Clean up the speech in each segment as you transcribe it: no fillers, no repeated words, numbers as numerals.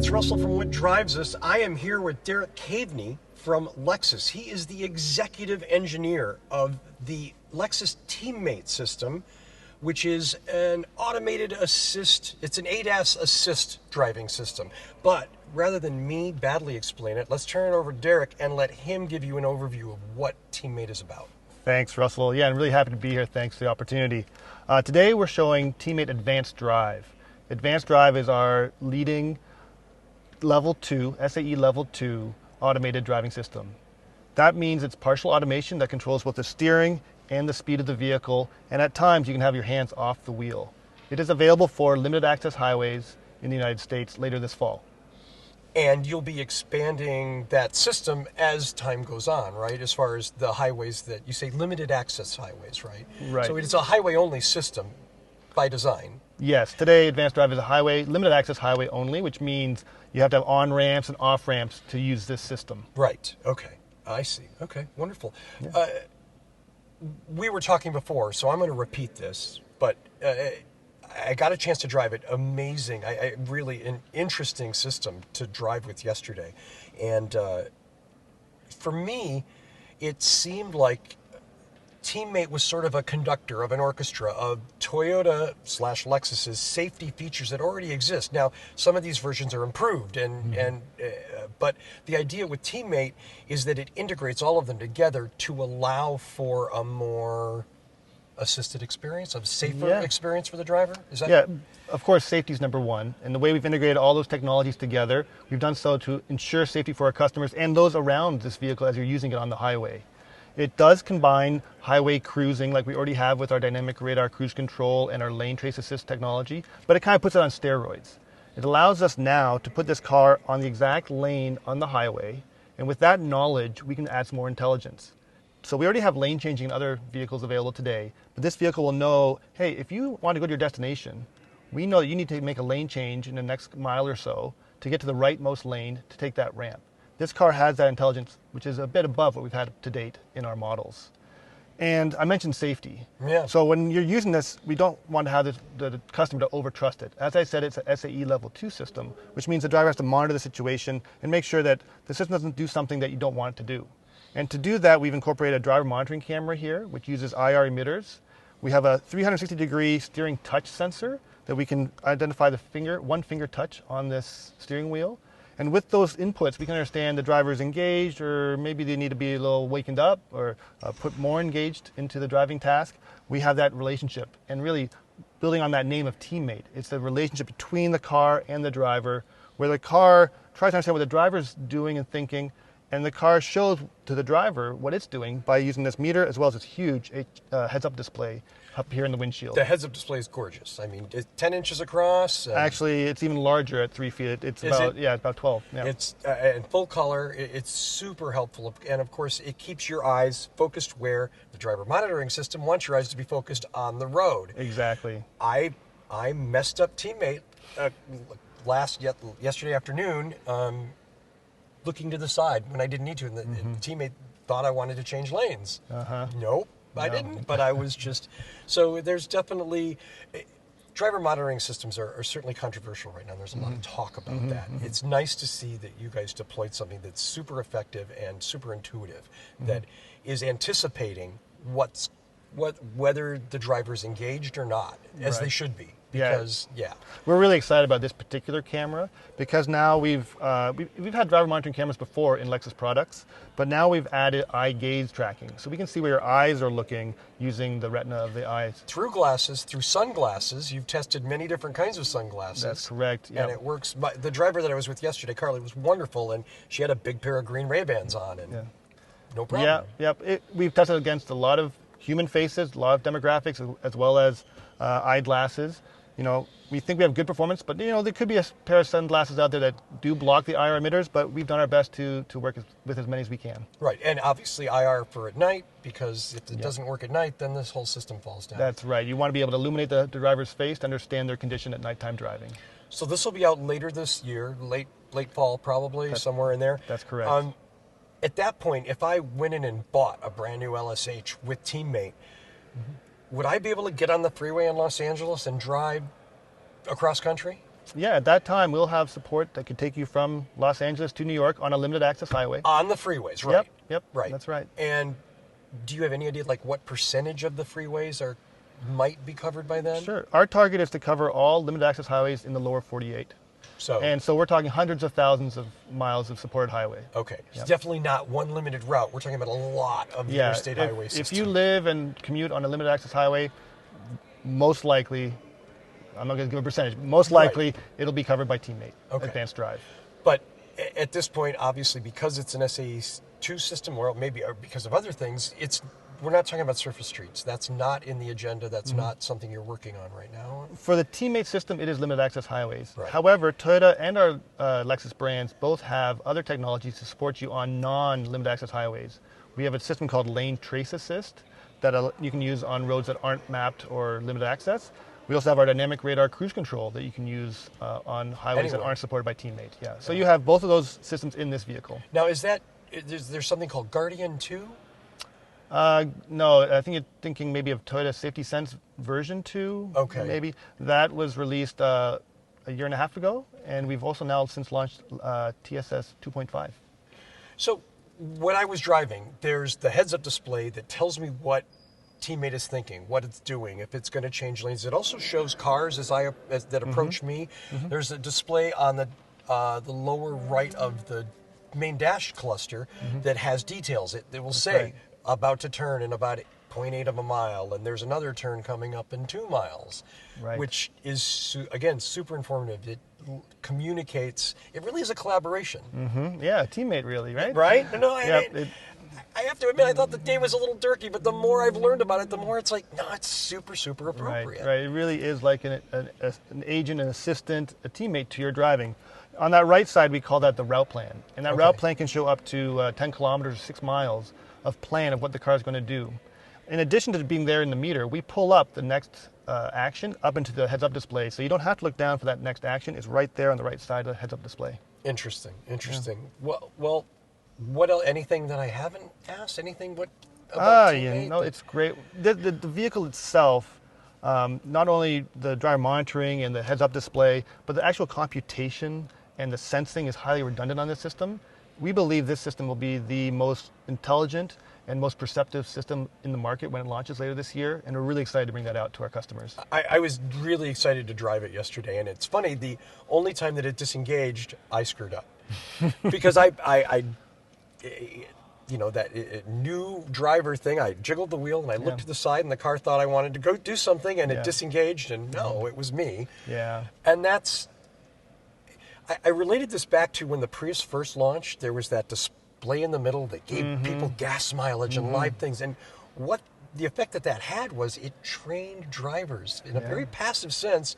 it's Russell from What Drives Us. I am here with Derek Caveney from Lexus. He is the executive engineer of the Lexus Teammate system, which is an automated assist. It's an ADAS assist driving system. But rather than me badly explain it, let's turn it over to Derek and let him give you an overview of what Teammate is about. Thanks, Russell. Yeah, I'm really happy to be here. Thanks for the opportunity. Today we're showing Teammate Advanced Drive. Advanced Drive is our leading Level 2, SAE Level 2 automated driving system. That means it's partial automation that controls both the steering and the speed of the vehicle, and at times you can have your hands off the wheel. It is available for limited access highways in the United States later this fall. And you'll be expanding that system as time goes on, right? As far as the highways that you say limited access highways, right? Right. So it's a highway only system by design. Yes, today Advanced Drive is a highway, limited access highway only, which means you have to have on-ramps and off-ramps to use this system. Right, okay, I see. Okay, wonderful. Yeah. We were talking before, so I'm going to repeat this, but I got a chance to drive it. Amazing, really an interesting system to drive with yesterday. And for me, it seemed like Teammate was sort of a conductor of an orchestra of Toyota/Lexus's safety features that already exist. Now, some of these versions are improved, but the idea with Teammate is that it integrates all of them together to allow for a more assisted experience, a safer experience for the driver. Is that? Yeah, of course, safety is number one. And the way we've integrated all those technologies together, we've done so to ensure safety for our customers and those around this vehicle as you're using it on the highway. It does combine highway cruising like we already have with our dynamic radar cruise control and our lane trace assist technology, but it kind of puts it on steroids. It allows us now to put this car on the exact lane on the highway, and with that knowledge, we can add some more intelligence. So we already have lane changing in other vehicles available today, but this vehicle will know, hey, if you want to go to your destination, we know that you need to make a lane change in the next mile or so to get to the rightmost lane to take that ramp. This car has that intelligence, which is a bit above what we've had to date in our models. And I mentioned safety. Yeah. So when you're using this, we don't want to have the customer to overtrust it. As I said, it's a SAE Level 2 system, which means the driver has to monitor the situation and make sure that the system doesn't do something that you don't want it to do. And to do that, we've incorporated a driver monitoring camera here, which uses IR emitters. We have a 360-degree steering touch sensor that we can identify the one finger touch on this steering wheel. And with those inputs, we can understand the driver is engaged, or maybe they need to be a little wakened up or put more engaged into the driving task. We have that relationship. And really, building on that name of Teammate, it's the relationship between the car and the driver, where the car tries to understand what the driver's doing and thinking, and the car shows to the driver what it's doing by using this meter as well as this huge heads-up display up here in the windshield. The heads-up display is gorgeous. I mean, it's 10 inches across. Actually, it's even larger at 3 feet. It's about 12. Yeah. It's in full color. It's super helpful. And of course, it keeps your eyes focused where the driver monitoring system wants your eyes to be focused on the road. Exactly. I messed up Teammate yesterday afternoon looking to the side when I didn't need to. And the Teammate thought I wanted to change lanes. Nope. I didn't, but I was just, so there's definitely, driver monitoring systems are certainly controversial right now. There's a lot of talk about that. It's nice to see that you guys deployed something that's super effective and super intuitive, that is anticipating whether the driver's engaged or not, as they should be. Because, we're really excited about this particular camera because now we've had driver monitoring cameras before in Lexus products, but now we've added eye gaze tracking. So we can see where your eyes are looking using the retina of the eyes. Through glasses, through sunglasses. You've tested many different kinds of sunglasses. That's correct, yeah. And it works. The driver that I was with yesterday, Carly, was wonderful, and she had a big pair of green Ray-Bans on, and no problem. We've tested against a lot of human faces, a lot of demographics, as well as eyeglasses. We think we have good performance, but there could be a pair of sunglasses out there that do block the IR emitters, but we've done our best to work with as many as we can. Right, and obviously IR for at night, because if it doesn't work at night, then this whole system falls down. That's right. You want to be able to illuminate the driver's face to understand their condition at nighttime driving. So this will be out later this year, late fall probably, somewhere in there. That's correct. At that point, if I went in and bought a brand new LSH with Teammate, would I be able to get on the freeway in Los Angeles and drive across country? Yeah, at that time, we'll have support that could take you from Los Angeles to New York on a limited access highway. On the freeways, right? Yep, Right. that's right. And do you have any idea, like, what percentage of the freeways might be covered by then? Sure. Our target is to cover all limited access highways in the lower 48. So, And so we're talking hundreds of thousands of miles of supported highway. okay. It's Yep. definitely not one limited route. We're talking about a lot of the interstate highway system. If you live and commute on a limited access highway, most likely, I'm not going to give a percentage, most likely it'll be covered by Teammate, Okay. Advanced Drive. But at this point, obviously, because it's an SAE2 system, or maybe because of other things, we're not talking about surface streets. That's not in the agenda. That's not something you're working on right now. For the Teammate system, it is limited access highways. Right. However, Toyota and our Lexus brands both have other technologies to support you on non-limited access highways. We have a system called Lane Trace Assist that you can use on roads that aren't mapped or limited access. We also have our dynamic radar cruise control that you can use on highways that aren't supported by Teammate. Yeah. So you have both of those systems in this vehicle. Now, is there something called Guardian 2? No, I think you're thinking maybe of Toyota Safety Sense version 2. Okay. Maybe. That was released a year and a half ago, and we've also now since launched TSS 2.5. So when I was driving, there's the heads-up display that tells me what Teammate is thinking, what it's doing, if it's going to change lanes. It also shows cars that approach me. There's a display on the lower right of the main dash cluster that has details. It will say right. about to turn in about 0.8 of a mile, and there's another turn coming up in 2 miles, Right. which is, again, super informative. It communicates. It really is a collaboration. Yeah, Teammate really, right? Right? No, Yep, I have to admit, I thought the day was a little dirty, but the more I've learned about it, the more it's like, no, it's super, super appropriate. Right. It really is like an agent, an assistant, a teammate to your driving. On that right side, we call that the route plan. And that route plan can show up to 10 kilometers, 6 miles of plan of what the car is going to do. In addition to being there in the meter, we pull up the next action up into the heads-up display. So you don't have to look down for that next action. It's right there on the right side of the heads-up display. Interesting. Well, what else? Anything that I haven't asked? Anything about Teammate? No, it's great. The vehicle itself, not only the driver monitoring and the heads-up display, but the actual computation and the sensing is highly redundant on this system. We believe this system will be the most intelligent and most perceptive system in the market when it launches later this year, and we're really excited to bring that out to our customers. I was really excited to drive it yesterday, and it's funny, the only time that it disengaged, I screwed up. Because I that new driver thing, I jiggled the wheel and I looked to the side, and the car thought I wanted to go do something, and it disengaged, and no, it was me. Yeah. And I related this back to when the Prius first launched. There was that display in the middle that gave people gas mileage and live things. And what the effect that had was it trained drivers in a very passive sense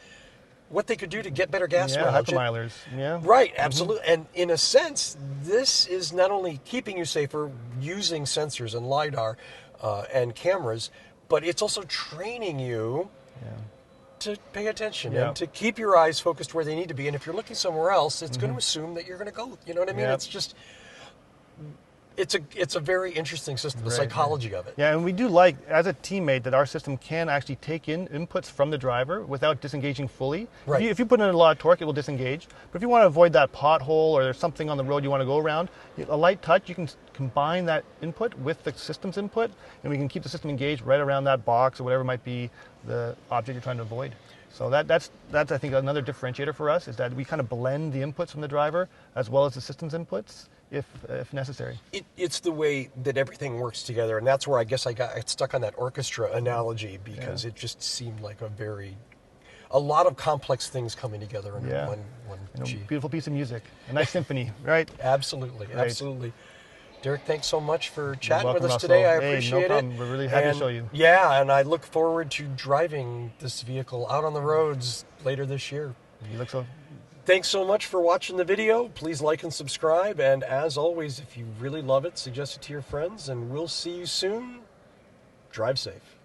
what they could do to get better gas mileage. Hypermilers. Yeah. Right, absolutely. And in a sense, this is not only keeping you safer using sensors and LiDAR and cameras, but it's also training you to pay attention and to keep your eyes focused where they need to be. And if you're looking somewhere else, it's going to assume that you're going to go. You know what I mean? It's just, it's a very interesting system, the psychology of it. Yeah, and we do like, as a teammate, that our system can actually take in inputs from the driver without disengaging fully. Right. If you put in a lot of torque, it will disengage. But if you want to avoid that pothole or there's something on the road you want to go around, a light touch, you can combine that input with the system's input, and we can keep the system engaged right around that box or whatever might be the object you're trying to avoid. So that's I think another differentiator for us, is that we kind of blend the inputs from the driver as well as the system's inputs if necessary. It's the way that everything works together, and that's where I guess I got stuck on that orchestra analogy, because it just seemed like a lot of complex things coming together in one beautiful piece of music, a nice symphony, right? Absolutely, absolutely. Derek, thanks so much for chatting with us Russell. today. I Hey, appreciate no problem. it. We're really happy to show you. Yeah, and I look forward to driving this vehicle out on the roads later this year. You look so. Thanks so much for watching the video. Please like and subscribe. And as always, if you really love it, suggest it to your friends. And we'll see you soon. Drive safe.